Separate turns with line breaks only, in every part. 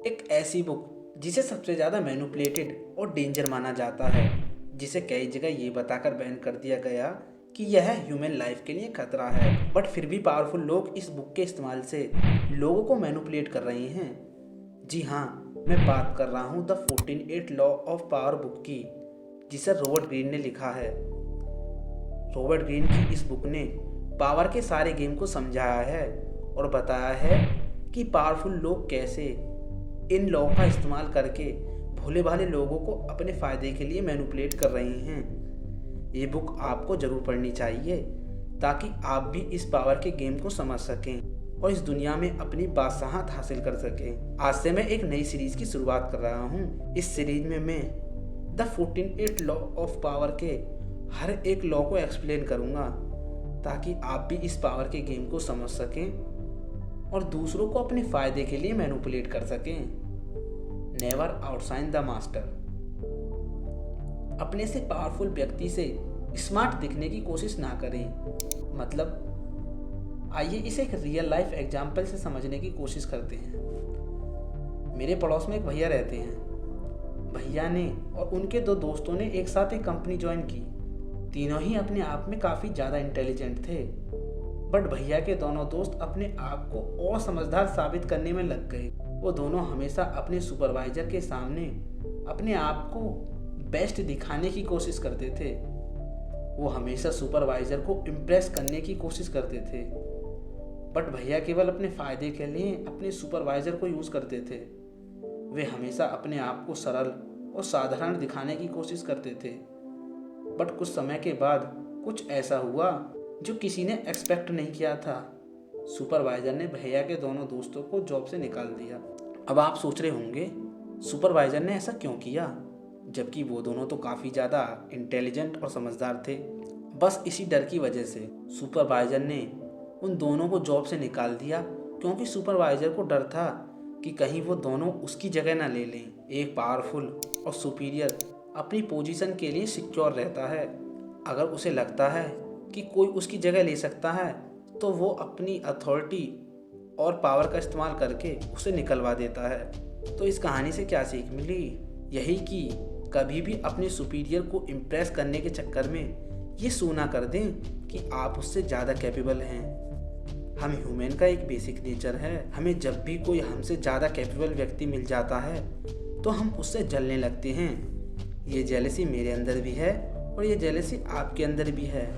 एक ऐसी बुक जिसे सबसे ज़्यादा मैनिपुलेटेड और डेंजर माना जाता है, जिसे कई जगह ये बताकर बैन कर दिया गया कि यह ह्यूमन लाइफ के लिए खतरा है, बट फिर भी पावरफुल लोग इस बुक के इस्तेमाल से लोगों को मैनिपुलेट कर रहे हैं। जी हाँ, मैं बात कर रहा हूँ the 14 law of power book की, जिसे रॉबर्ट ग्रीन ने लिखा है। रॉबर्ट ग्रीन की इस बुक ने पावर के सारे गेम को समझाया है और बताया है कि पावरफुल लोग कैसे इन लॉ का इस्तेमाल करके भोले भाले लोगों को अपने फ़ायदे के लिए मैनिपुलेट कर रहे हैं। ये बुक आपको ज़रूर पढ़नी चाहिए ताकि आप भी इस पावर के गेम को समझ सकें और इस दुनिया में अपनी बादशाहत हासिल कर सकें। आज से मैं एक नई सीरीज़ की शुरुआत कर रहा हूँ। इस सीरीज में मैं द 14 लॉ ऑफ पावर के हर एक लॉ को एक्सप्लेन करूँगा ताकि आप भी इस पावर के गेम को समझ सकें और दूसरों को अपने फ़ायदे के लिए मैनिपुलेट कर सकें। Never outshine the master. अपने से पावरफुल व्यक्ति से स्मार्ट दिखने की कोशिश ना करें। मतलब आइए इसे एक रियल लाइफ एग्जाम्पल से समझने की कोशिश करते हैं। मेरे पड़ोस में एक भैया रहते हैं। भैया ने और उनके दो दोस्तों ने एक साथ एक कंपनी ज्वाइन की। तीनों ही अपने आप में काफ़ी ज़्यादा इंटेलिजेंट थे, बट भैया के दोनों दोस्त अपने आप को और समझदार साबित करने में लग गए। वो दोनों हमेशा अपने सुपरवाइजर के सामने अपने आप को बेस्ट दिखाने की कोशिश करते थे। वो हमेशा सुपरवाइजर को इम्प्रेस करने की कोशिश करते थे, बट भैया केवल अपने फ़ायदे के लिए अपने सुपरवाइजर को यूज़ करते थे। वे हमेशा अपने आप को सरल और साधारण दिखाने की कोशिश करते थे, बट कुछ समय के बाद कुछ ऐसा हुआ जो किसी ने एक्सपेक्ट नहीं किया था। सुपरवाइजर ने भैया के दोनों दोस्तों को जॉब से निकाल दिया। अब आप सोच रहे होंगे सुपरवाइजर ने ऐसा क्यों किया, जबकि वो दोनों तो काफ़ी ज़्यादा इंटेलिजेंट और समझदार थे। बस इसी डर की वजह से सुपरवाइजर ने उन दोनों को जॉब से निकाल दिया, क्योंकि सुपरवाइजर को डर था कि कहीं वो दोनों उसकी जगह ना ले लें। एक पावरफुल और सुपीरियर अपनी पोजीशन के लिए सिक्योर रहता है। अगर उसे लगता है कि कोई उसकी जगह ले सकता है तो वो अपनी अथॉरिटी और पावर का इस्तेमाल करके उसे निकलवा देता है। तो इस कहानी से क्या सीख मिली? यही कि कभी भी अपने सुपीरियर को इम्प्रेस करने के चक्कर में ये सूना कर दें कि आप उससे ज़्यादा कैपेबल हैं। हम ह्यूमन का एक बेसिक नेचर है, हमें जब भी कोई हमसे ज़्यादा कैपेबल व्यक्ति मिल जाता है तो हम उससे जलने लगते हैं। ये जेलसी मेरे अंदर भी है और ये जेलसी आपके अंदर भी है।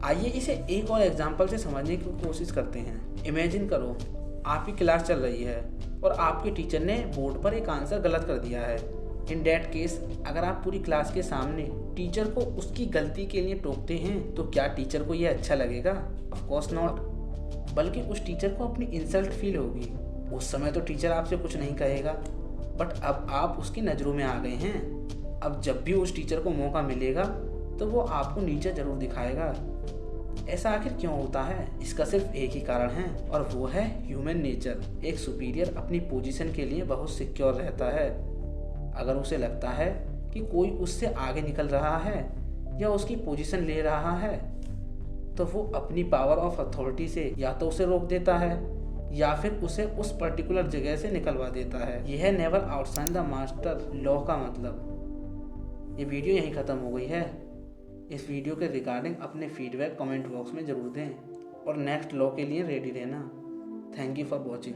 आइए इसे एक और एग्जाम्पल से समझने की कोशिश करते हैं। इमेजिन करो आपकी क्लास चल रही है और आपके टीचर ने बोर्ड पर एक आंसर गलत कर दिया है। इन डैट केस अगर आप पूरी क्लास के सामने टीचर को उसकी गलती के लिए टोकते हैं तो क्या टीचर को यह अच्छा लगेगा? ऑफ कोर्स नॉट, बल्कि उस टीचर को अपनी इंसल्ट फील होगी। उस समय तो टीचर आपसे कुछ नहीं कहेगा, बट अब आप उसकी नज़रों में आ गए हैं। अब जब भी उस टीचर को मौका मिलेगा तो वो आपको नीचे ज़रूर दिखाएगा। ऐसा आखिर क्यों होता है? इसका सिर्फ एक ही कारण है और वो है ह्यूमन नेचर। एक सुपीरियर अपनी पोजीशन के लिए बहुत सिक्योर रहता है। अगर उसे लगता है कि कोई उससे आगे निकल रहा है या उसकी पोजीशन ले रहा है तो वो अपनी पावर ऑफ अथॉरिटी से या तो उसे रोक देता है या फिर उसे उस पर्टिकुलर जगह से निकलवा देता है। यह है never outshine the master law का मतलब। ये वीडियो यहीं ख़त्म हो गई है। इस वीडियो के रिगार्डिंग अपने फीडबैक कमेंट बॉक्स में ज़रूर दें और नेक्स्ट लॉ के लिए रेडी रहना। Thank you for watching.